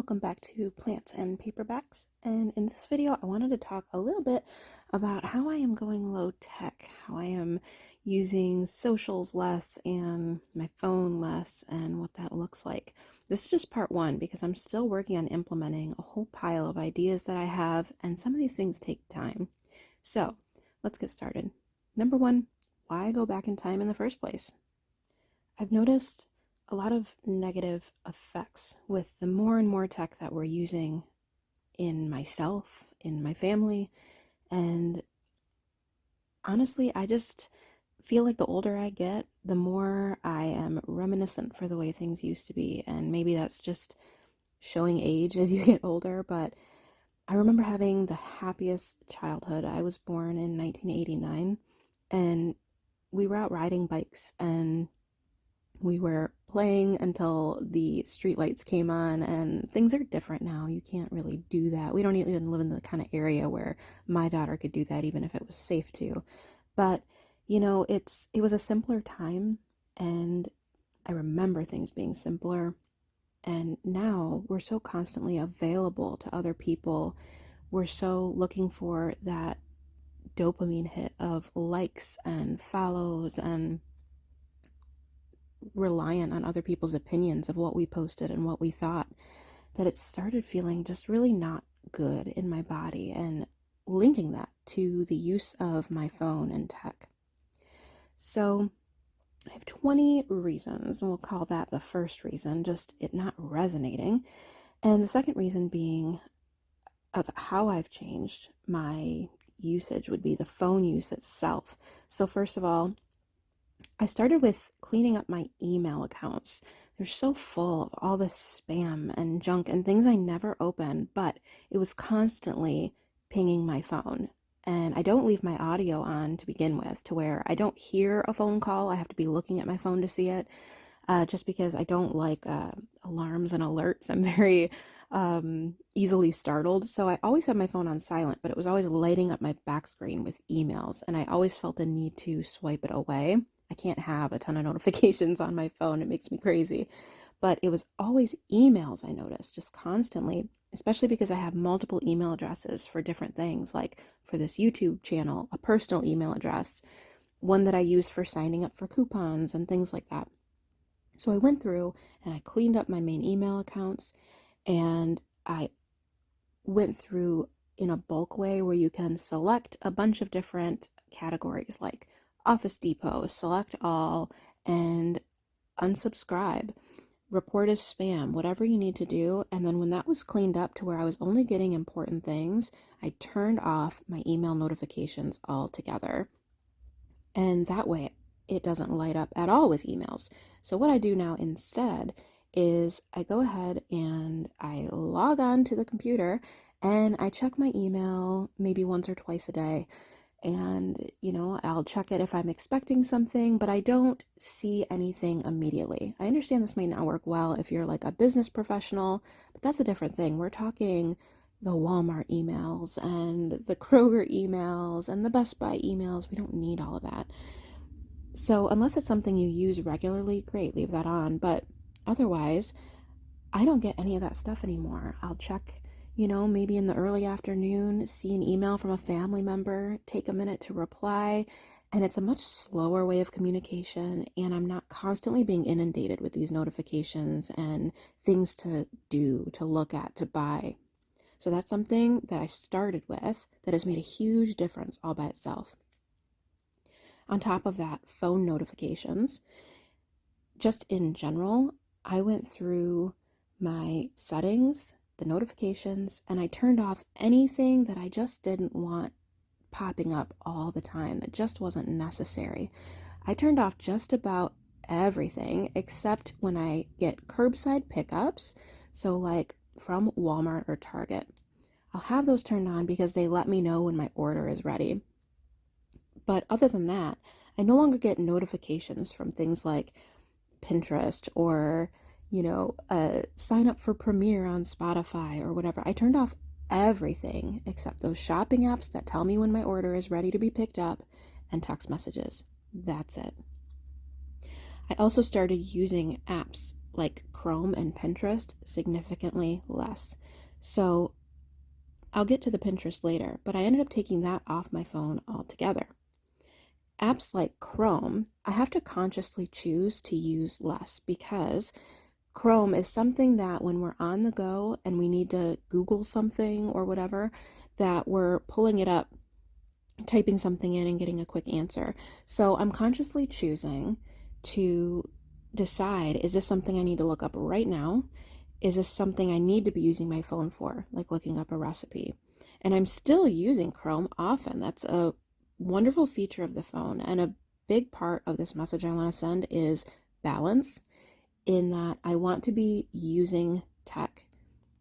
welcome back to Plants and Paperbacks. And in this video, I wanted to talk a little bit about how I am going low tech, how I am using socials less and my phone less, and what that looks like. This is just part one because I'm still working on implementing a whole pile of ideas that I have, and some of these things take time. So let's get started. Number one, why go back in time in the first place? I've noticed a lot of negative effects with the more and more tech that we're using in myself, in my family, and honestly, I just feel like the older I get, the more I am reminiscent for the way things used to be, and maybe that's just showing age as you get older, but I remember having the happiest childhood. I was born in 1989, and we were out riding bikes, and we were playing until the streetlights came on, and things are different now. You can't really do that. We don't even live in the kind of area where my daughter could do that, even if it was safe to. But, it was a simpler time, and I remember things being simpler. And now we're so constantly available to other people. We're so looking for that dopamine hit of likes and follows and reliant on other people's opinions of what we posted and what we thought, that it started feeling just really not good in my body, and linking that to the use of my phone and tech. So I have 20 reasons, and we'll call that the first reason, just it not resonating. And the second reason being of how I've changed my usage would be the phone use itself. So first of all, I started with cleaning up my email accounts. They're so full of all this spam and junk and things I never opened, but it was constantly pinging my phone. And I don't leave my audio on to begin with, to where I don't hear a phone call. I have to be looking at my phone to see it, just because I don't like alarms and alerts. I'm very easily startled. So I always have my phone on silent, but it was always lighting up my back screen with emails, and I always felt a need to swipe it away. I can't have a ton of notifications on my phone. It makes me crazy. But it was always emails, I noticed, just constantly, especially because I have multiple email addresses for different things, like for this YouTube channel, a personal email address, one that I use for signing up for coupons and things like that. So I went through and I cleaned up my main email accounts, and I went through in a bulk way where you can select a bunch of different categories like Office Depot, select all, and unsubscribe, report as spam, whatever you need to do. And then when that was cleaned up to where I was only getting important things, I turned off my email notifications altogether. And that way it doesn't light up at all with emails. So what I do now instead is I go ahead and I log on to the computer and I check my email maybe once or twice a day. And, I'll check it if I'm expecting something, but I don't see anything immediately. I understand this might not work well if you're like a business professional, but that's a different thing. We're talking the Walmart emails and the Kroger emails and the Best Buy emails. We don't need all of that. So unless it's something you use regularly, great, leave that on. But otherwise, I don't get any of that stuff anymore. I'll check maybe in the early afternoon, see an email from a family member, take a minute to reply, and it's a much slower way of communication, and I'm not constantly being inundated with these notifications and things to do, to look at, to buy. So that's something that I started with that has made a huge difference all by itself. On top of that, phone notifications. Just in general, I went through my settings, the notifications, and I turned off anything that I just didn't want popping up all the time, that just wasn't necessary. I turned off just about everything except when I get curbside pickups, so like from Walmart or Target. I'll have those turned on because they let me know when my order is ready. But other than that, I no longer get notifications from things like Pinterest or sign up for Premiere on Spotify or whatever. I turned off everything except those shopping apps that tell me when my order is ready to be picked up, and text messages. That's it. I also started using apps like Chrome and Pinterest significantly less. So I'll get to the Pinterest later, but I ended up taking that off my phone altogether. Apps like Chrome, I have to consciously choose to use less because Chrome is something that when we're on the go and we need to Google something or whatever, that we're pulling it up, typing something in and getting a quick answer. So I'm consciously choosing to decide, is this something I need to look up right now? Is this something I need to be using my phone for, like looking up a recipe? And I'm still using Chrome often. That's a wonderful feature of the phone. And a big part of this message I want to send is balance, in that I want to be using tech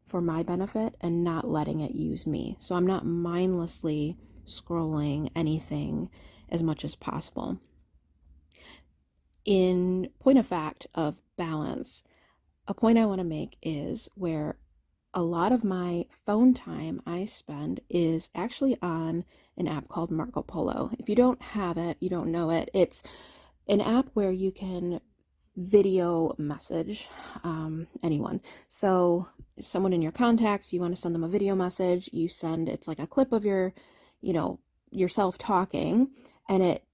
for my benefit and not letting it use me. So I'm not mindlessly scrolling anything as much as possible. In point of fact of balance, a point I want to make is where a lot of my phone time I spend is actually on an app called Marco Polo. If you don't have it, you don't know it. It's an app where you can video message anyone. So if someone in your contacts, you want to send them a video message, you send, it's like a clip of yourself talking, and it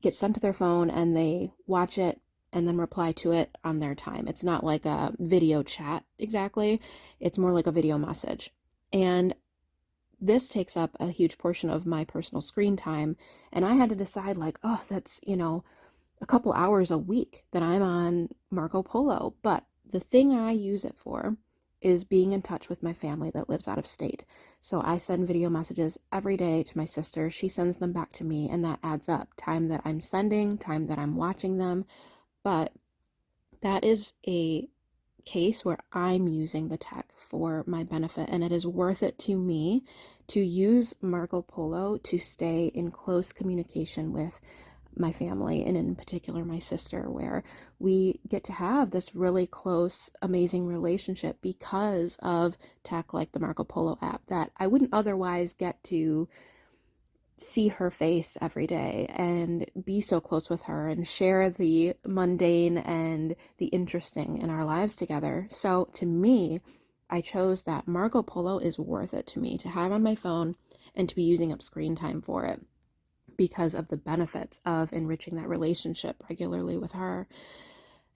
gets sent to their phone and they watch it and then reply to it on their time. It's not like a video chat exactly. It's more like a video message. And this takes up a huge portion of my personal screen time. And I had to decide, like, oh, that's, a couple hours a week that I'm on Marco Polo. But the thing I use it for is being in touch with my family that lives out of state. So I send video messages every day to my sister. She sends them back to me, and that adds up. Time that I'm sending, time that I'm watching them. But that is a case where I'm using the tech for my benefit, and it is worth it to me to use Marco Polo to stay in close communication with my family, and in particular my sister, where we get to have this really close, amazing relationship because of tech like the Marco Polo app that I wouldn't otherwise get to see her face every day and be so close with her and share the mundane and the interesting in our lives together. So to me, I chose that Marco Polo is worth it to me to have on my phone and to be using up screen time for it, because of the benefits of enriching that relationship regularly with her.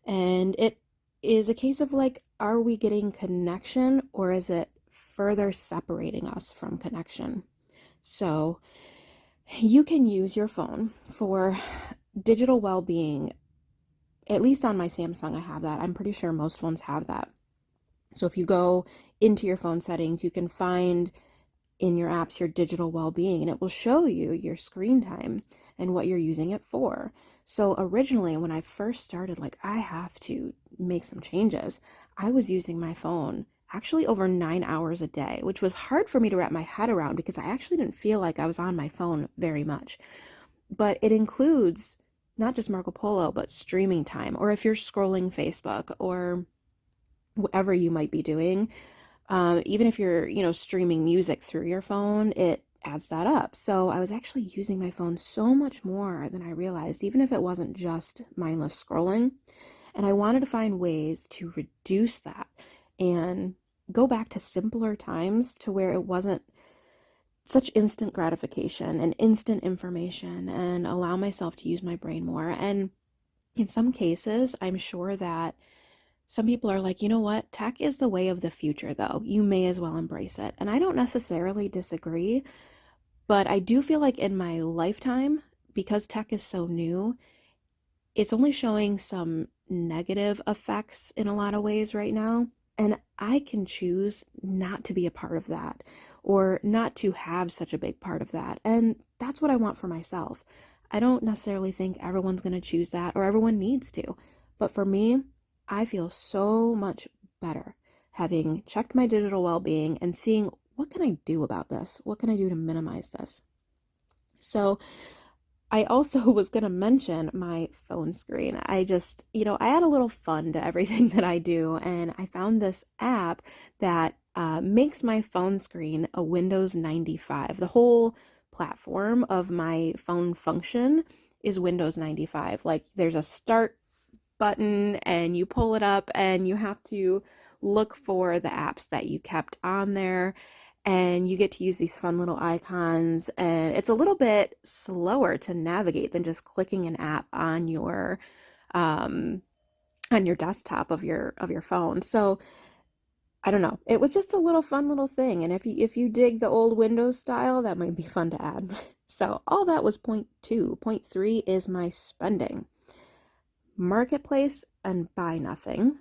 And it is a case of, like, are we getting connection, or is it further separating us from connection? So you can use your phone for digital well-being. At least on my Samsung, I have that. I'm pretty sure most phones have that. So if you go into your phone settings, you can find in your apps your digital well-being, and it will show you your screen time and what you're using it for. So originally, when I first started, like, I have to make some changes, I was using my phone actually over 9 hours a day, which was hard for me to wrap my head around because I actually didn't feel like I was on my phone very much. But it includes not just Marco Polo, but streaming time, or if you're scrolling Facebook or whatever you might be doing. Even if you're, streaming music through your phone, it adds that up. So I was actually using my phone so much more than I realized, even if it wasn't just mindless scrolling. And I wanted to find ways to reduce that and go back to simpler times, to where it wasn't such instant gratification and instant information, and allow myself to use my brain more. And in some cases, I'm sure that some people are like, you know what? Tech is the way of the future, though. You may as well embrace it. And I don't necessarily disagree, but I do feel like in my lifetime, because tech is so new, it's only showing some negative effects in a lot of ways right now. And I can choose not to be a part of that, or not to have such a big part of that. And that's what I want for myself. I don't necessarily think everyone's going to choose that, or everyone needs to. But for me, I feel so much better having checked my digital well-being and seeing, what can I do about this? What can I do to minimize this? So I also was going to mention my phone screen. I just, I add a little fun to everything that I do, and I found this app that makes my phone screen a Windows 95. The whole platform of my phone function is Windows 95. Like, there's a start button and you pull it up and you have to look for the apps that you kept on there, and you get to use these fun little icons, and it's a little bit slower to navigate than just clicking an app um on your desktop of your phone. So I don't know. It was just a little fun little thing. And if you dig the old Windows style, that might be fun to add. So all that was point two. Point three is my spending. Marketplace and buy nothing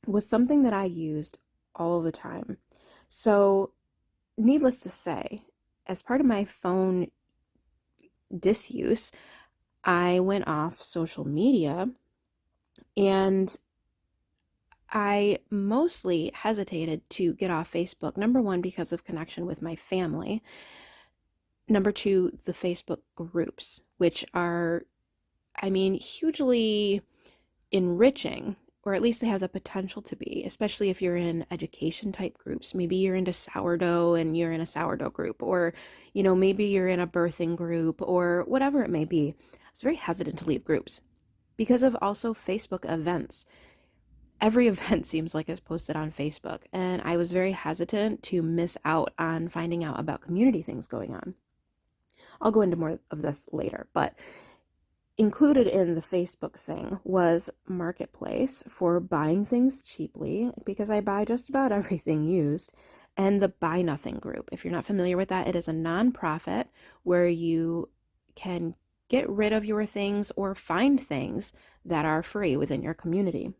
was something that I used all the time. So needless to say, as part of my phone disuse, I went off social media, and I mostly hesitated to get off Facebook. Number one, because of connection with my family. Number two, the Facebook groups, which are, I mean, hugely enriching, or at least they have the potential to be, especially if you're in education type groups. Maybe you're into sourdough and you're in a sourdough group, or, maybe you're in a birthing group, or whatever it may be. I was very hesitant to leave groups because of also Facebook events. Every event seems like it's posted on Facebook, and I was very hesitant to miss out on finding out about community things going on. I'll go into more of this later, but included in the Facebook thing was Marketplace for buying things cheaply, because I buy just about everything used, and the Buy Nothing group. If you're not familiar with that, it is a nonprofit where you can get rid of your things or find things that are free within your community.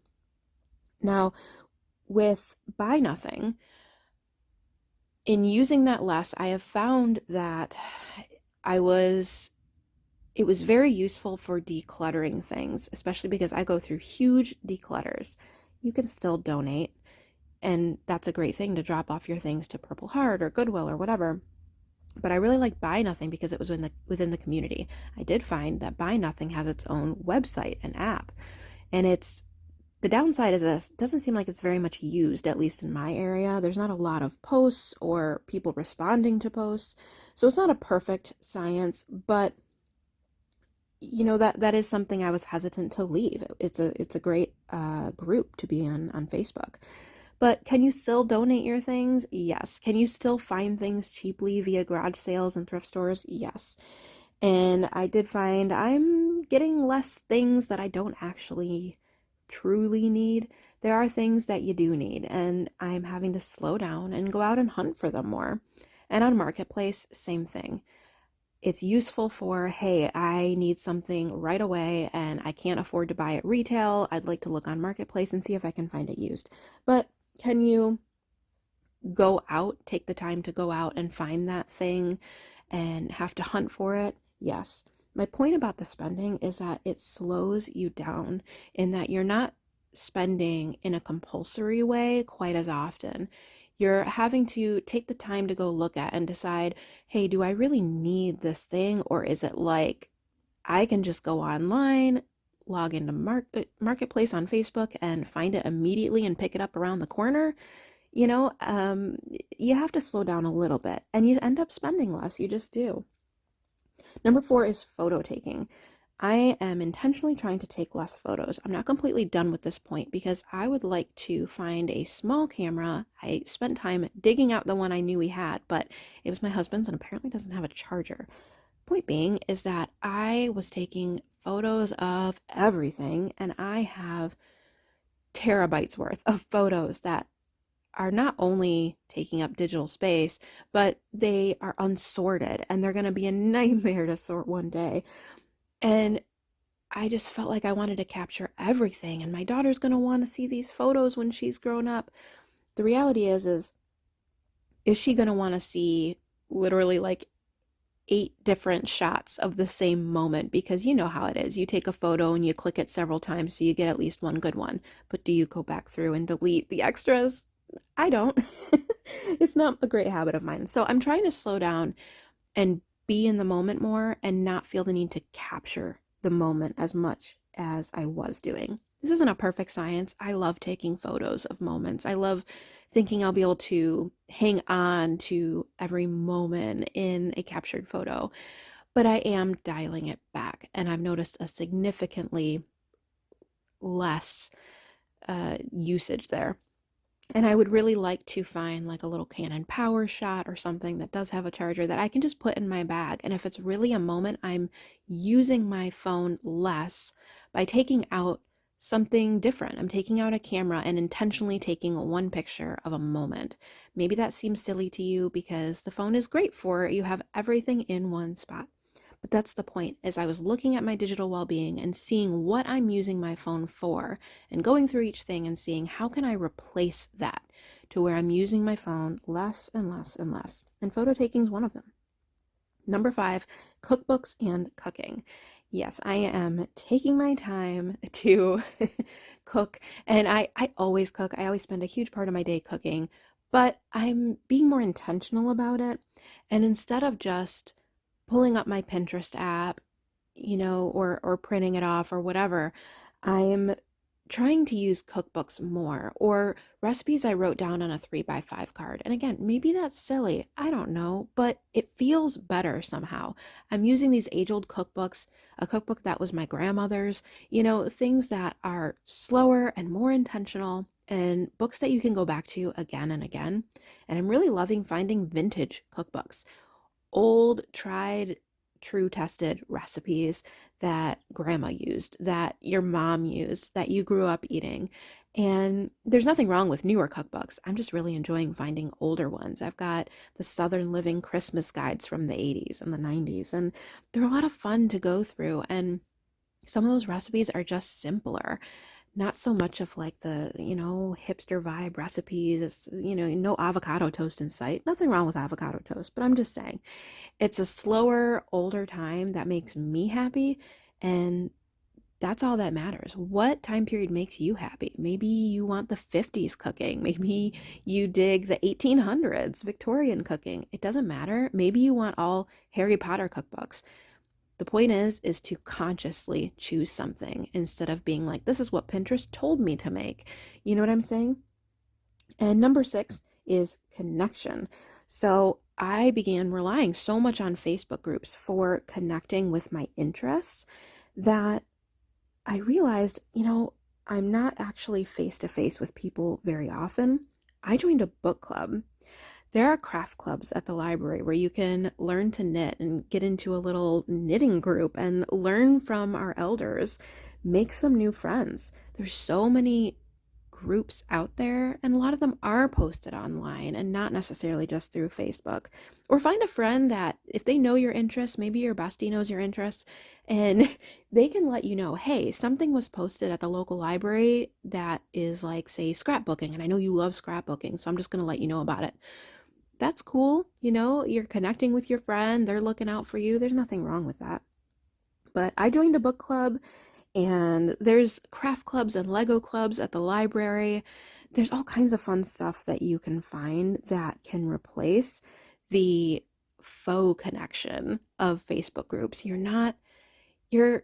Now, with Buy Nothing, in using that less, I have found that it was very useful for decluttering things, especially because I go through huge declutters. You can still donate, and that's a great thing to drop off your things to Purple Heart or Goodwill or whatever. But I really like Buy Nothing because it was within the community. I did find that Buy Nothing has its own website and app, and the downside is this: it doesn't seem like it's very much used, at least in my area. There's not a lot of posts or people responding to posts. So it's not a perfect science, but that is something I was hesitant to leave. It's a great group to be on Facebook. But can you still donate your things? Yes. Can you still find things cheaply via garage sales and thrift stores? Yes. And I did find I'm getting less things that I don't actually truly need. There are things that you do need, and I'm having to slow down and go out and hunt for them more. And on Marketplace, same thing. It's useful for, hey, I need something right away and I can't afford to buy it retail. I'd like to look on Marketplace and see if I can find it used. But can you go out, take the time to go out and find that thing and have to hunt for it? Yes. My point about the spending is that it slows you down, in that you're not spending in a compulsory way quite as often. You're having to take the time to go look at and decide, hey, do I really need this thing? Or is it like I can just go online, log into Marketplace on Facebook and find it immediately and pick it up around the corner? You have to slow down a little bit and you end up spending less. You just do. Number four is photo taking. I am intentionally trying to take less photos. I'm not completely done with this point because I would like to find a small camera. I spent time digging out the one I knew we had, but it was my husband's and apparently doesn't have a charger. Point being is that I was taking photos of everything, and I have terabytes worth of photos that are not only taking up digital space, but they are unsorted, and they're going to be a nightmare to sort one day. And I just felt like I wanted to capture everything, and my daughter's going to want to see these photos when she's grown up. The reality is she going to want to see literally like 8 different shots of the same moment? Because you know how it is. You take a photo and you click it several times so you get at least one good one. But do you go back through and delete the extras? I don't. It's not a great habit of mine. So I'm trying to slow down and be in the moment more and not feel the need to capture the moment as much as I was doing. This isn't a perfect science. I love taking photos of moments. I love thinking I'll be able to hang on to every moment in a captured photo, but I am dialing it back, and I've noticed a significantly less usage there. And I would really like to find like a little Canon Power Shot or something that does have a charger that I can just put in my bag. And if it's really a moment, I'm using my phone less by taking out something different. I'm taking out a camera and intentionally taking one picture of a moment. Maybe that seems silly to you because the phone is great for it. You have everything in one spot. But that's the point, is I was looking at my digital well-being and seeing what I'm using my phone for and going through each thing and seeing how can I replace that to where I'm using my phone less and less and less. And photo taking is one of them. Number 5, cookbooks and cooking. Yes, I am taking my time to cook, and I always cook. I always spend a huge part of my day cooking, but I'm being more intentional about it. And instead of just pulling up my Pinterest app, or printing it off or whatever, I'm trying to use cookbooks more, or recipes I wrote down on a 3x5 card. And again, maybe that's silly, I don't know, but it feels better somehow. I'm using these age-old cookbooks, a cookbook that was my grandmother's, things that are slower and more intentional, and books that you can go back to again and again. And I'm really loving finding vintage cookbooks, old, tried, true, tested recipes that grandma used, that your mom used, that you grew up eating. And there's nothing wrong with newer cookbooks. I'm just really enjoying finding older ones. I've got the Southern Living Christmas guides from the 80s and the 90s, and they're a lot of fun to go through. And some of those recipes are just simpler. Not so much of like the, hipster vibe recipes. It's, no avocado toast in sight. Nothing wrong with avocado toast, but I'm just saying it's a slower, older time that makes me happy. And that's all that matters. What time period makes you happy? Maybe you want the 50s cooking. Maybe you dig the 1800s Victorian cooking. It doesn't matter. Maybe you want all Harry Potter cookbooks. The point is to consciously choose something instead of being like, this is what Pinterest told me to make. You know what I'm saying? And number 6 is connection. So I began relying so much on Facebook groups for connecting with my interests that I realized, I'm not actually face to face with people very often. I joined a book club. There are craft clubs at the library where you can learn to knit and get into a little knitting group and learn from our elders, make some new friends. There's so many groups out there, and a lot of them are posted online and not necessarily just through Facebook. Or find a friend that, if they know your interests, maybe your bestie knows your interests, and they can let you know, hey, something was posted at the local library that is like, say, scrapbooking, and I know you love scrapbooking, so I'm just going to let you know about it. That's cool. You're connecting with your friend, they're looking out for you. There's nothing wrong with that. But I joined a book club, and there's craft clubs and Lego clubs at the library. There's all kinds of fun stuff that you can find that can replace the faux connection of Facebook groups. You're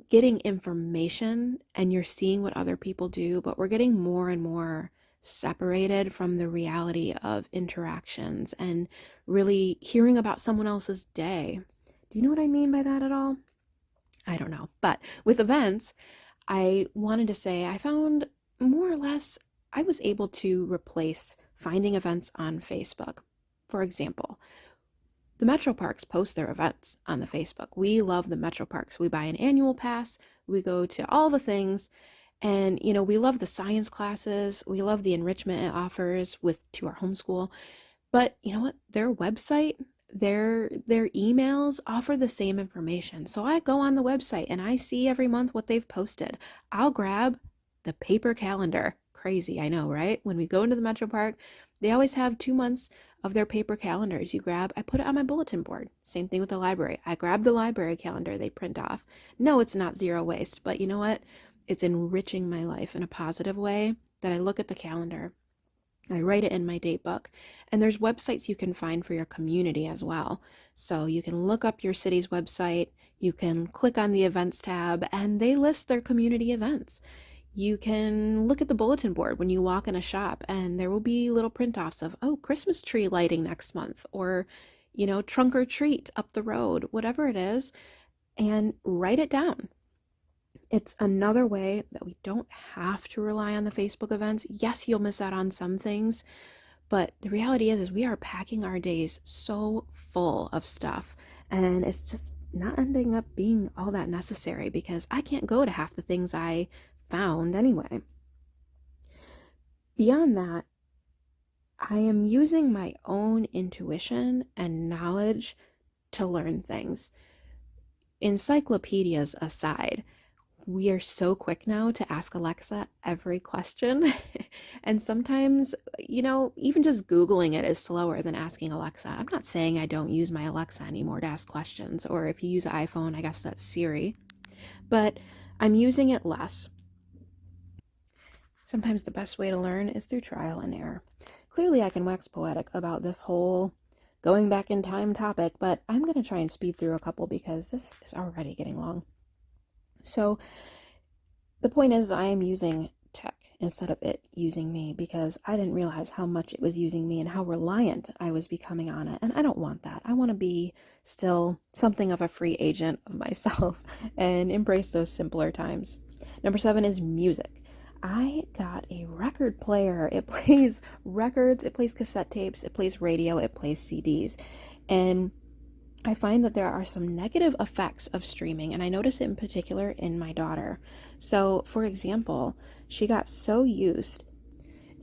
getting information and you're seeing what other people do, but we're getting more and more separated from the reality of interactions and really hearing about someone else's day. Do you know what I mean by that at all? I don't know. But with events, I wanted to say I found more or less I was able to replace finding events on Facebook. For example, the Metro Parks post their events on the Facebook. We love the Metro Parks. We buy an annual pass. We go to all the things. And, we love the science classes. We love the enrichment it offers to our homeschool. But you know what? Their website, their emails offer the same information. So I go on the website and I see every month what they've posted. I'll grab the paper calendar. Crazy, I know, right? When we go into the Metro Park, they always have 2 months of their paper calendars. I put it on my bulletin board. Same thing with the library. I grab the library calendar they print off. No, it's not zero waste, but you know what? It's enriching my life in a positive way that I look at the calendar. I write it in my date book. And there's websites you can find for your community as well. So you can look up your city's website, you can click on the events tab, and they list their community events. You can look at the bulletin board when you walk in a shop, and there will be little print-offs of, oh, Christmas tree lighting next month, or, trunk or treat up the road, whatever it is, and write it down. It's another way that we don't have to rely on the Facebook events. Yes, you'll miss out on some things, but the reality is we are packing our days so full of stuff, and it's just not ending up being all that necessary because I can't go to half the things I found anyway. Beyond that, I am using my own intuition and knowledge to learn things. Encyclopedias aside, we are so quick now to ask Alexa every question. And sometimes, even just Googling it is slower than asking Alexa. I'm not saying I don't use my Alexa anymore to ask questions, or if you use an iPhone, I guess that's Siri, but I'm using it less. Sometimes the best way to learn is through trial and error. Clearly, I can wax poetic about this whole going back in time topic, but I'm going to try and speed through a couple because this is already getting long. So the point is, I am using tech instead of it using me because I didn't realize how much it was using me and how reliant I was becoming on it. And I don't want that. I want to be still something of a free agent of myself and embrace those simpler times. Number 7 is music. I got a record player. It plays records, it plays cassette tapes, it plays radio, it plays CDs. And I find that there are some negative effects of streaming, and I notice it in particular in my daughter. So, for example, she got so used,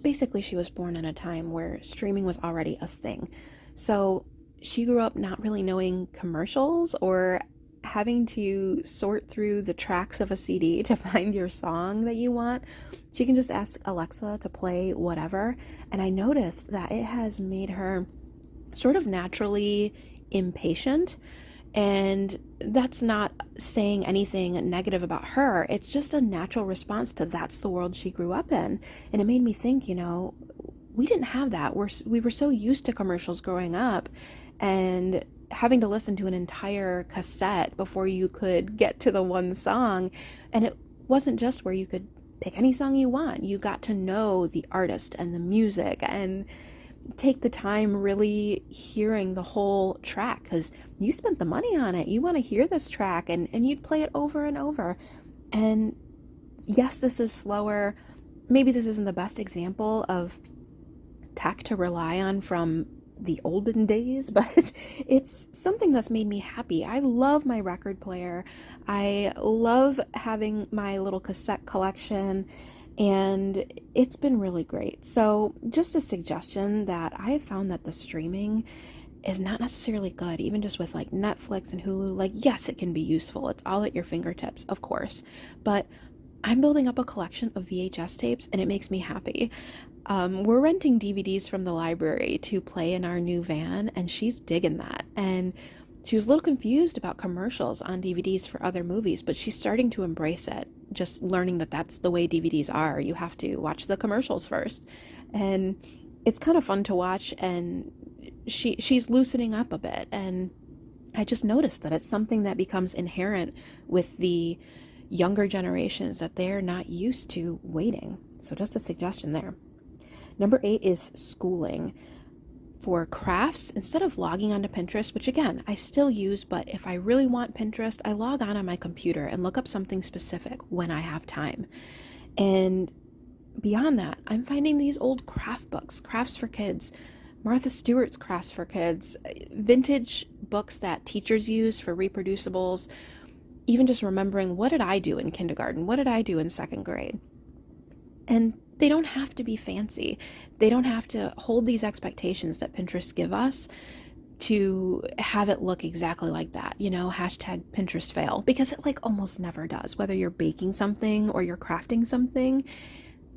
basically she was born in a time where streaming was already a thing. So she grew up not really knowing commercials or having to sort through the tracks of a CD to find your song that you want. She can just ask Alexa to play whatever. And I noticed that it has made her sort of naturally impatient. And that's not saying anything negative about her. It's just a natural response to that's the world she grew up in. And it made me think, we didn't have that. We were so used to commercials growing up and having to listen to an entire cassette before you could get to the one song. And it wasn't just where you could pick any song you want. You got to know the artist and the music and take the time really hearing the whole track because you spent the money on it. You want to hear this track and you'd play it over and over. And yes, this is slower. Maybe this isn't the best example of tech to rely on from the olden days, but it's something that's made me happy. I love my record player. I love having my little cassette collection, and it's been really great. So just a suggestion that I have found that the streaming is not necessarily good, even just with like Netflix and Hulu. Like, yes, it can be useful. It's all at your fingertips, of course, but I'm building up a collection of VHS tapes and it makes me happy. We're renting DVDs from the library to play in our new van, and she's digging that. And she was a little confused about commercials on DVDs for other movies, but she's starting to embrace it, just learning that that's the way DVDs are. You have to watch the commercials first. And it's kind of fun to watch, and she's loosening up a bit. And I just noticed that it's something that becomes inherent with the younger generations, that they're not used to waiting. So just a suggestion there. Number 8 is schooling. For crafts, instead of logging onto Pinterest, which again, I still use, but if I really want Pinterest, I log on my computer and look up something specific when I have time. And beyond that, I'm finding these old craft books, Crafts for Kids, Martha Stewart's Crafts for Kids, vintage books that teachers use for reproducibles, even just remembering, what did I do in kindergarten? What did I do in second grade? And they don't have to be fancy. They don't have to hold these expectations that Pinterest give us to have it look exactly like that, hashtag Pinterest fail, because it like almost never does. Whether you're baking something or you're crafting something,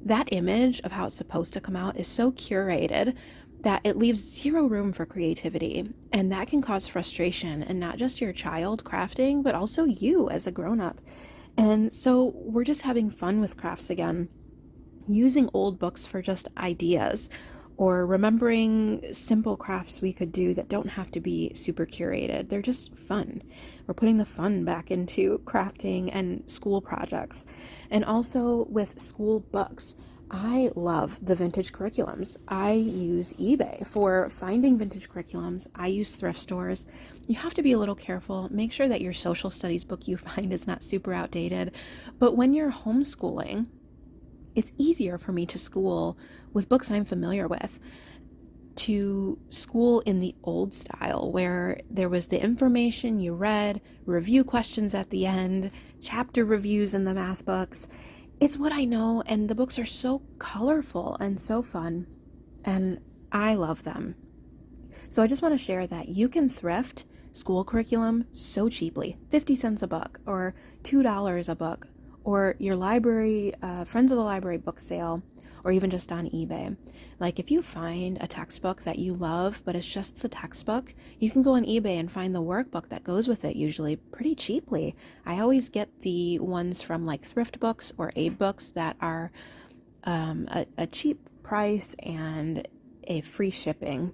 that image of how it's supposed to come out is so curated that it leaves zero room for creativity. And that can cause frustration, and not just your child crafting, but also you as a grown-up. And so we're just having fun with crafts again, using old books for just ideas, or remembering simple crafts we could do that don't have to be super curated. They're just fun. We're putting the fun back into crafting and school projects. And also with school books, I love the vintage curriculums. I use eBay for finding vintage curriculums. I use thrift stores. You have to be a little careful. Make sure that your social studies book you find is not super outdated. But when you're homeschooling, it's easier for me to school with books I'm familiar with, to school in the old style where there was the information you read, review questions at the end, chapter reviews in the math books. It's what I know, and the books are so colorful and so fun, and I love them. So I just want to share that you can thrift school curriculum so cheaply, 50 cents a book or $2 a book, or your library, Friends of the Library book sale, or even just on eBay. Like if you find a textbook that you love, but it's just the textbook, you can go on eBay and find the workbook that goes with it, usually pretty cheaply. I always get the ones from like thrift books or Abe books that are a cheap price and a free shipping.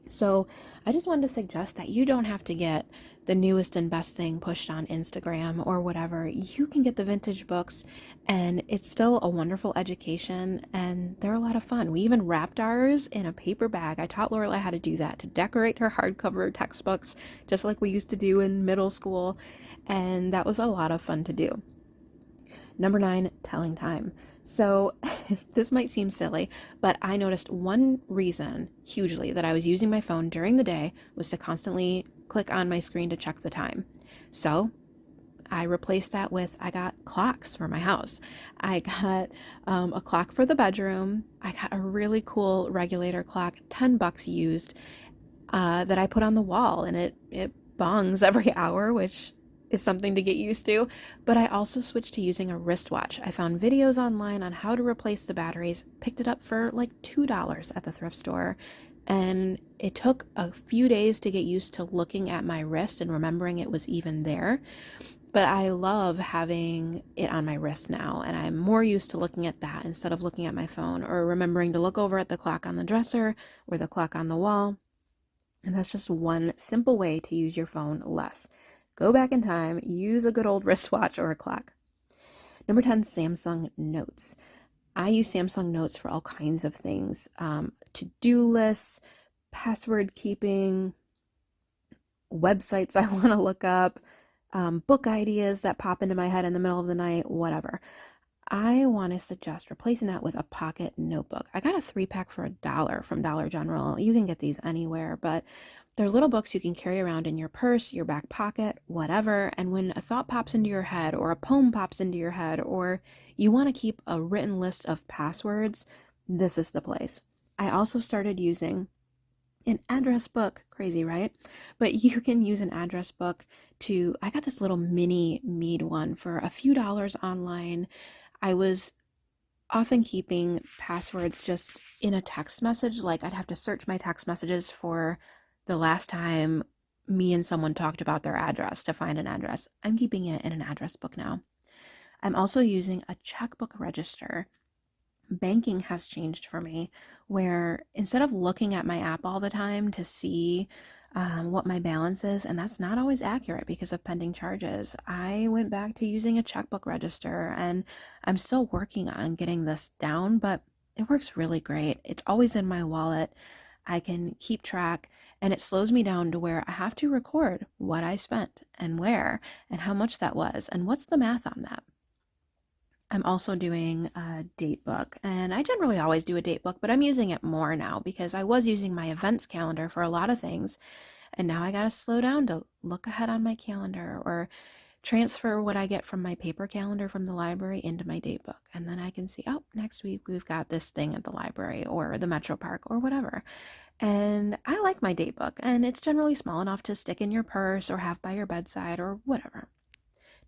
So I just wanted to suggest that you don't have to get the newest and best thing pushed on Instagram or whatever. You can get the vintage books, and it's still a wonderful education, and they're a lot of fun. We even wrapped ours in a paper bag. I taught Lorelai how to do that, to decorate her hardcover textbooks, just like we used to do in middle school, and that was a lot of fun to do. Number 9, telling time. So this might seem silly, but I noticed one reason hugely that I was using my phone during the day was to constantly click on my screen to check the time. So I replaced that with, I got clocks for my house. I got a clock for the bedroom. I got a really cool regulator clock, $10 used, that I put on the wall, and it bongs every hour, which is something to get used to. But I also switched to using a wristwatch. I found videos online on how to replace the batteries, picked it up for like $2 at the thrift store. And it took a few days to get used to looking at my wrist and remembering it was even there. But I love having it on my wrist now, and I'm more used to looking at that instead of looking at my phone or remembering to look over at the clock on the dresser or the clock on the wall. And that's just one simple way to use your phone less. Go back in time, use a good old wristwatch or a clock. Number 10, Samsung Notes. I use Samsung Notes for all kinds of things, to-do lists, password keeping, websites I want to look up, book ideas that pop into my head in the middle of the night, whatever. I want to suggest replacing that with a pocket notebook. I got a 3-pack for $1 from Dollar General. You can get these anywhere, but they're little books you can carry around in your purse, your back pocket, whatever. And when a thought pops into your head, or a poem pops into your head, or you want to keep a written list of passwords, this is the place. I also started using an address book. Crazy, right? But you can use an address book to, I got this little mini Mead one for a few dollars online. I was often keeping passwords just in a text message. Like I'd have to search my text messages for the last time me and someone talked about their address to find an address. I'm keeping it in an address book now. I'm also using a checkbook register. Banking has changed for me, where instead of looking at my app all the time to see what my balance is, and that's not always accurate because of pending charges, I went back to using a checkbook register, and I'm still working on getting this down, but it works really great. It's always in my wallet. I can keep track, and it slows me down to where I have to record what I spent and where and how much that was and what's the math on that. I'm also doing a date book, and I generally always do a date book, but I'm using it more now because I was using my events calendar for a lot of things, and now I gotta slow down to look ahead on my calendar or transfer what I get from my paper calendar from the library into my date book. And then I can see, oh, next week we've got this thing at the library or the Metro Park or whatever. And I like my date book, and it's generally small enough to stick in your purse or have by your bedside or whatever.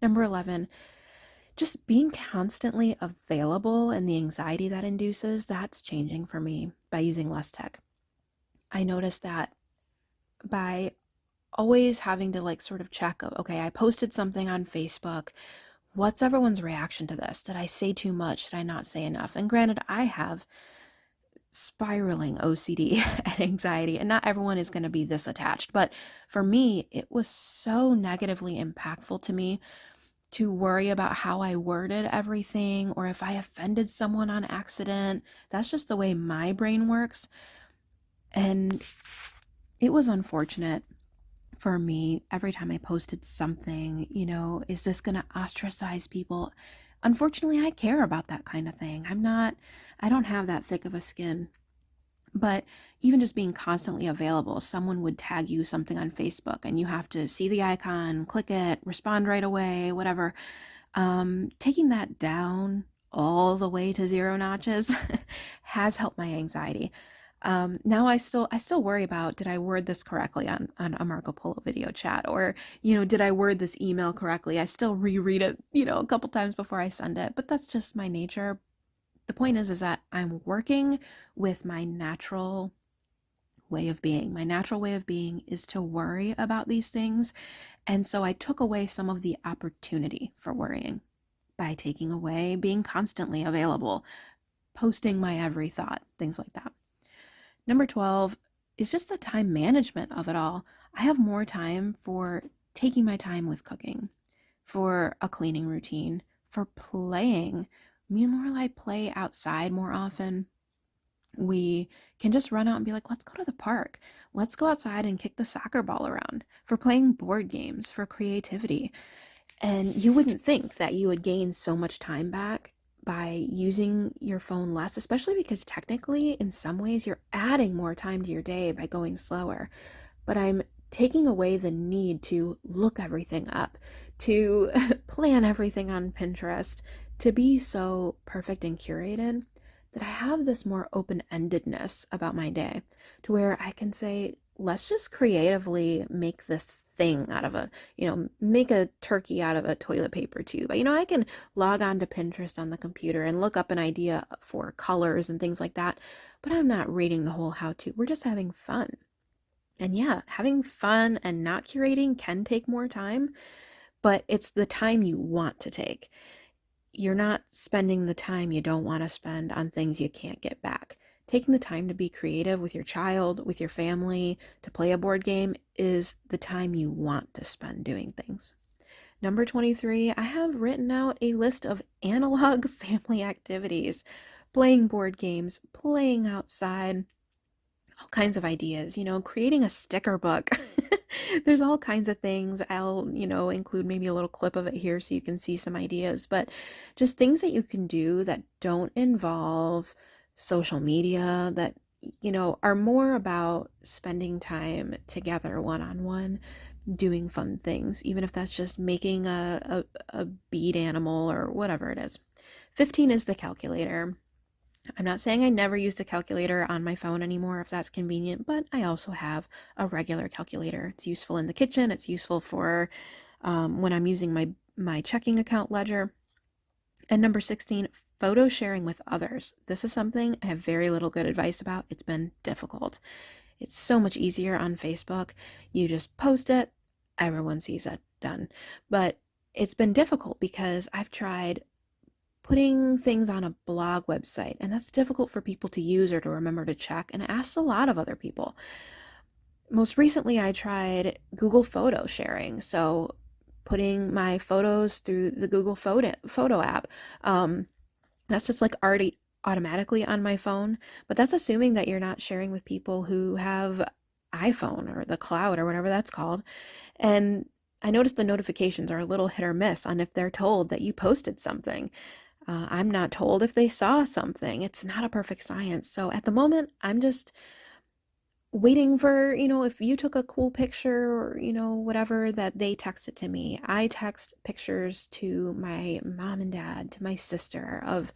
Number 11, just being constantly available and the anxiety that induces, that's changing for me by using less tech. I noticed that by always having to like sort of check, okay, I posted something on Facebook. What's everyone's reaction to this? Did I say too much? Did I not say enough? And granted, I have spiraling OCD and anxiety, and not everyone is going to be this attached. But for me, it was so negatively impactful to me to worry about how I worded everything or if I offended someone on accident. That's just the way my brain works. And it was unfortunate for me every time I posted something, is this going to ostracize people? Unfortunately, I care about that kind of thing. I don't have that thick of a skin. But even just being constantly available, someone would tag you something on Facebook and you have to see the icon, click it, respond right away, whatever. Taking that down all the way to 0 notches has helped my anxiety. Now I still worry about, did I word this correctly on a Marco Polo video chat, or did I word this email correctly? I still reread it a couple times before I send it, but that's just my nature. The point is that I'm working with my natural way of being. My natural way of being is to worry about these things. And so I took away some of the opportunity for worrying by taking away being constantly available, posting my every thought, things like that. Number 12 is just the time management of it all. I have more time for taking my time with cooking, for a cleaning routine, for playing. Me and Lorelai play outside more often. We can just run out and be like, let's go to the park. Let's go outside and kick the soccer ball around, for playing board games, for creativity. And you wouldn't think that you would gain so much time back by using your phone less, especially because technically, in some ways, you're adding more time to your day by going slower. But I'm taking away the need to look everything up, to plan everything on Pinterest, to be so perfect and curated, that I have this more open-endedness about my day, to where I can say, let's just creatively make this thing out of make a turkey out of a toilet paper tube. I can log on to Pinterest on the computer and look up an idea for colors and things like that, but I'm not reading the whole how-to. We're just having fun. And yeah, having fun and not curating can take more time, but it's the time you want to take. You're not spending the time you don't want to spend on things you can't get back. Taking the time to be creative with your child, with your family, to play a board game is the time you want to spend doing things. Number 23, I have written out a list of analog family activities, playing board games, playing outside, all kinds of ideas, creating a sticker book. There's all kinds of things. I'll, include maybe a little clip of it here so you can see some ideas, but just things that you can do that don't involve social media, that, are more about spending time together one-on-one, doing fun things, even if that's just making a bead animal or whatever it is. 15 is the calculator. I'm not saying I never use the calculator on my phone anymore if that's convenient, but I also have a regular calculator. It's useful in the kitchen. It's useful for when I'm using my checking account ledger. And number 16, photo sharing with others. This is something I have very little good advice about. It's been difficult. It's so much easier on Facebook. You just post it, everyone sees it, done. But it's been difficult because I've tried putting things on a blog website, and that's difficult for people to use or to remember to check, and it asks a lot of other people. Most recently, I tried Google photo sharing, so putting my photos through the Google photo app. That's just like already automatically on my phone, but that's assuming that you're not sharing with people who have iPhone or the cloud or whatever that's called. And I noticed the notifications are a little hit or miss on if they're told that you posted something. I'm not told if they saw something. It's not a perfect science. So at the moment, I'm just waiting for, if you took a cool picture or, whatever, that they text it to me. I text pictures to my mom and dad, to my sister of,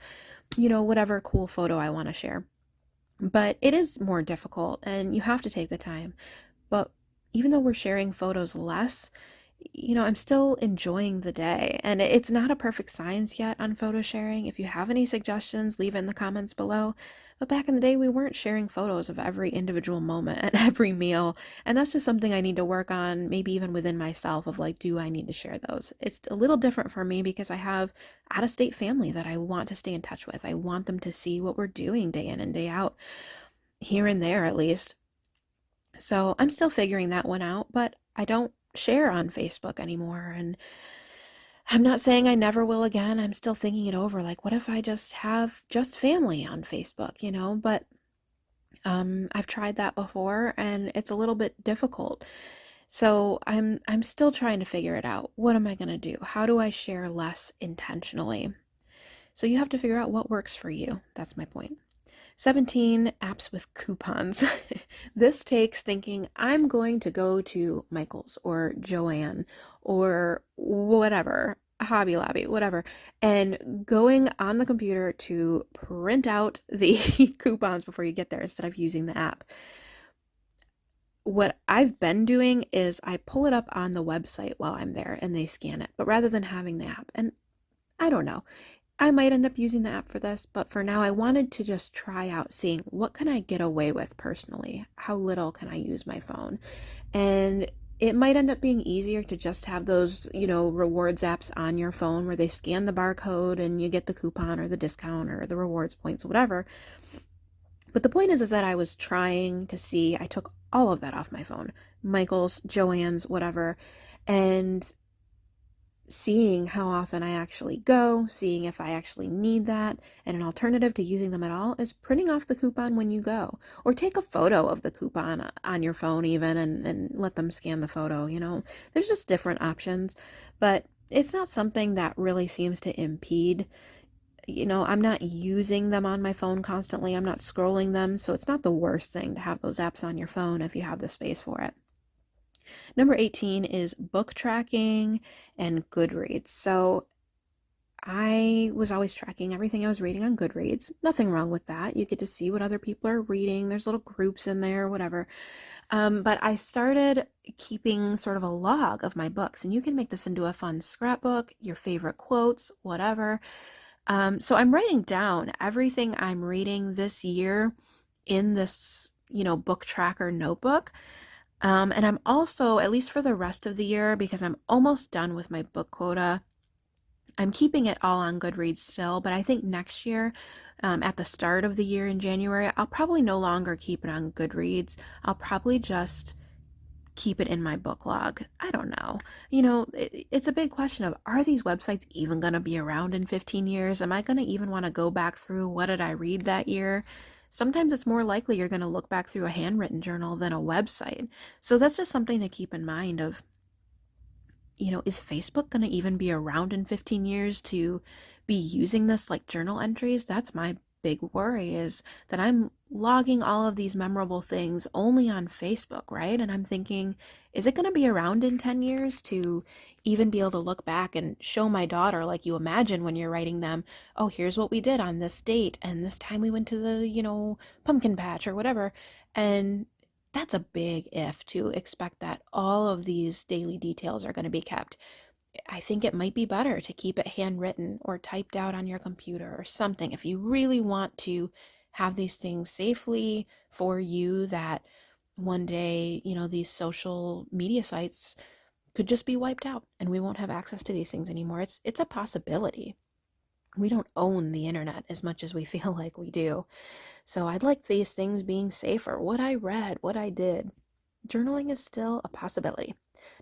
whatever cool photo I want to share. But it is more difficult and you have to take the time. But even though we're sharing photos less, I'm still enjoying the day. And it's not a perfect science yet on photo sharing. If you have any suggestions, leave it in the comments below. But back in the day, we weren't sharing photos of every individual moment and every meal. And that's just something I need to work on, maybe even within myself, of like, do I need to share those? It's a little different for me because I have out-of-state family that I want to stay in touch with. I want them to see what we're doing day in and day out, here and there at least. So I'm still figuring that one out, but I don't share on Facebook anymore. And I'm not saying I never will again. I'm still thinking it over. Like, what if I just have just family on Facebook, you know? But I've tried that before and it's a little bit difficult. So I'm still trying to figure it out. What am I going to do? How do I share less intentionally? So you have to figure out what works for you. That's my point. 17 apps with coupons. This takes thinking, I'm going to go to Michael's or Joanne or whatever, Hobby Lobby, whatever, and going on the computer to print out the coupons before you get there instead of using the app. What I've been doing is I pull it up on the website while I'm there and they scan it, but rather than having the app. And I don't know. I might end up using the app for this, but for now I wanted to just try out seeing what can I get away with personally? How little can I use my phone? And it might end up being easier to just have those, rewards apps on your phone where they scan the barcode and you get the coupon or the discount or the rewards points, whatever. But the point is that I was trying to see, I took all of that off my phone, Michael's, Joanne's, whatever, and seeing how often I actually go, seeing if I actually need that, and an alternative to using them at all is printing off the coupon when you go, or take a photo of the coupon on your phone even and let them scan the photo, There's just different options, but it's not something that really seems to impede. I'm not using them on my phone constantly. I'm not scrolling them, so it's not the worst thing to have those apps on your phone if you have the space for it. Number 18 is book tracking and Goodreads. So I was always tracking everything I was reading on Goodreads. Nothing wrong with that. You get to see what other people are reading. There's little groups in there, whatever. But I started keeping sort of a log of my books, and you can make this into a fun scrapbook, your favorite quotes, whatever. So I'm writing down everything I'm reading this year in this, book tracker notebook. And I'm also, at least for the rest of the year, because I'm almost done with my book quota, I'm keeping it all on Goodreads still, but I think next year, at the start of the year in January, I'll probably no longer keep it on Goodreads. I'll probably just keep it in my book log. I don't know. It's a big question of, are these websites even going to be around in 15 years? Am I going to even want to go back through what did I read that year? Sometimes it's more likely you're going to look back through a handwritten journal than a website. So that's just something to keep in mind of, is Facebook going to even be around in 15 years to be using this like journal entries? That's my big worry, is that I'm logging all of these memorable things only on Facebook, right? And I'm thinking, is it going to be around in 10 years to even be able to look back and show my daughter, like you imagine when you're writing them, oh, here's what we did on this date, and this time we went to the, pumpkin patch or whatever. And that's a big if, to expect that all of these daily details are going to be kept. I think it might be better to keep it handwritten or typed out on your computer or something if you really want to have these things safely for you, that one day, these social media sites could just be wiped out and we won't have access to these things anymore. It's a possibility. We don't own the internet as much as we feel like we do. So I'd like these things being safer. What I read, what I did. Journaling is still a possibility.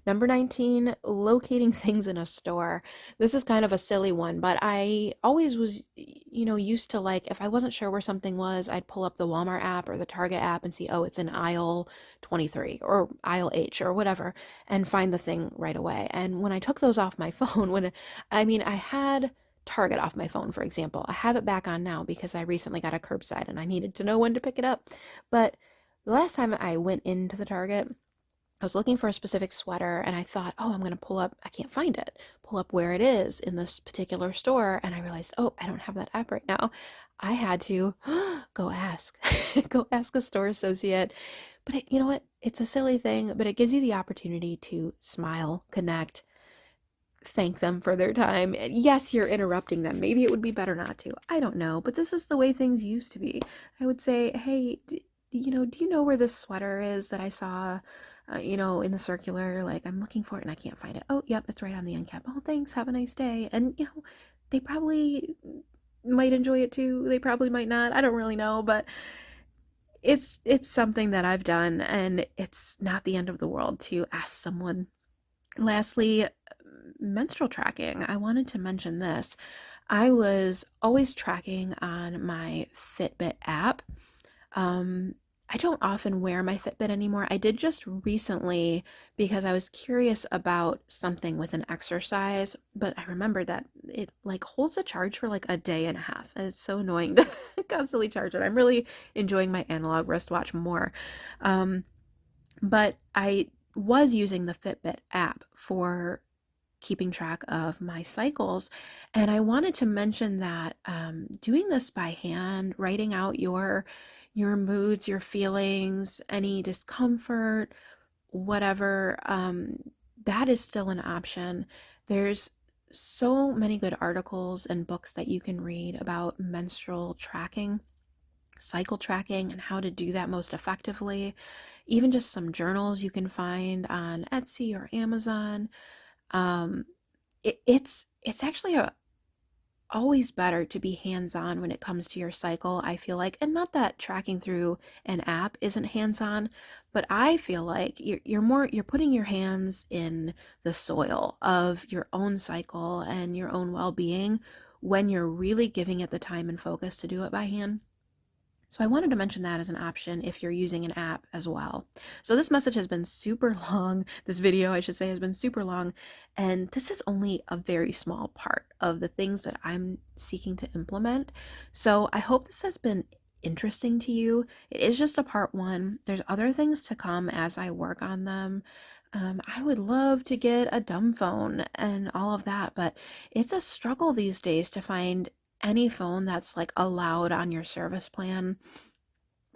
Number 19, locating things in a store. This is kind of a silly one, but I always was, used to, like, if I wasn't sure where something was, I'd pull up the Walmart app or the Target app and see, oh, it's in aisle 23 or aisle H or whatever, and find the thing right away. And when I took those off my phone, I had Target off my phone, for example. I have it back on now because I recently got a curbside and I needed to know when to pick it up. But the last time I went into the Target, I was looking for a specific sweater and I thought, oh, I'm going to pull up, I can't find it, pull up where it is in this particular store. And I realized, oh, I don't have that app right now. I had to go ask, go ask a store associate. But you know what? It's a silly thing, but it gives you the opportunity to smile, connect, thank them for their time. And yes, you're interrupting them. Maybe it would be better not to. I don't know, but this is the way things used to be. I would say, hey, do you know where this sweater is that I saw, in the circular? Like, I'm looking for it and I can't find it. Oh, yep, it's right on the end cap. Oh, thanks. Have a nice day. And, they probably might enjoy it too. They probably might not. I don't really know, but it's something that I've done, and it's not the end of the world to ask someone. Lastly, menstrual tracking, I wanted to mention this. I was always tracking on my Fitbit app. Um, I don't often wear my Fitbit anymore. I did just recently because I was curious about something with an exercise, but I remembered that it like holds a charge for like a day and a half. And it's so annoying to constantly charge it. I'm really enjoying my analog wristwatch more. Um, but I was using the Fitbit app for keeping track of my cycles. And I wanted to mention that doing this by hand, writing out your moods, your feelings, any discomfort, whatever, that is still an option. There's so many good articles and books that you can read about menstrual tracking, cycle tracking, and how to do that most effectively. Even just some journals you can find on Etsy or Amazon. Um, it's actually always better to be hands-on when it comes to your cycle, I feel like. And not that tracking through an app isn't hands-on, but I feel like you're putting your hands in the soil of your own cycle and your own well-being when you're really giving it the time and focus to do it by hand. So I wanted to mention that as an option if you're using an app as well. So this message has been super long. This video, I should say, has been super long. And this is only a very small part of the things that I'm seeking to implement. So I hope this has been interesting to you. It is just a part one. There's other things to come as I work on them. I would love to get a dumb phone and all of that, but it's a struggle these days to find any phone that's like allowed on your service plan.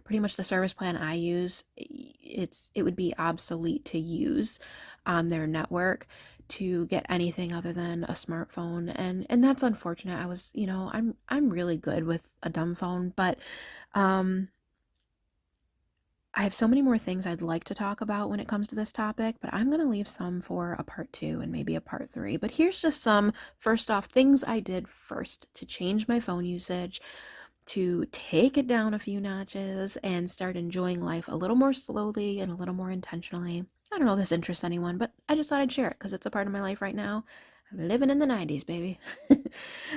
Pretty much the service plan I use, it would be obsolete to use on their network to get anything other than a smartphone, and that's unfortunate. I was, I'm really good with a dumb phone, but um I have so many more things I'd like to talk about when it comes to this topic, but I'm going to leave some for a part two and maybe a part three. But here's just some, first off, things I did first to change my phone usage, to take it down a few notches and start enjoying life a little more slowly and a little more intentionally. I don't know if this interests anyone, but I just thought I'd share it because it's a part of my life right now. I'm living in the 90s, baby.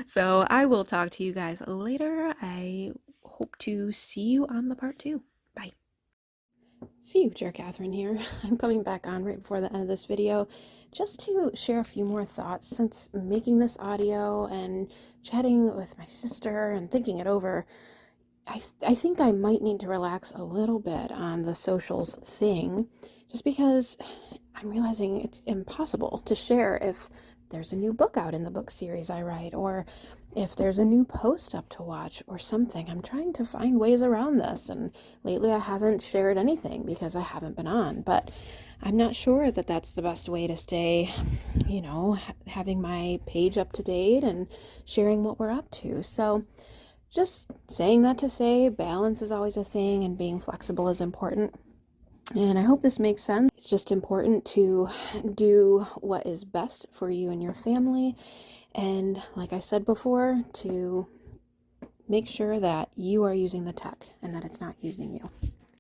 So I will talk to you guys later. I hope to see you on the part two. Bye. Future Catherine here. I'm coming back on right before the end of this video just to share a few more thoughts since making this audio and chatting with my sister and thinking it over. I think I might need to relax a little bit on the socials thing just because I'm realizing it's impossible to share if there's a new book out in the book series I write, or if there's a new post up to watch or something. I'm trying to find ways around this, and lately I haven't shared anything because I haven't been on, but I'm not sure that that's the best way to stay, having my page up to date and sharing what we're up to. So just saying that to say balance is always a thing and being flexible is important. And I hope this makes sense. It's just important to do what is best for you and your family. And like I said before, to make sure that you are using the tech and that it's not using you.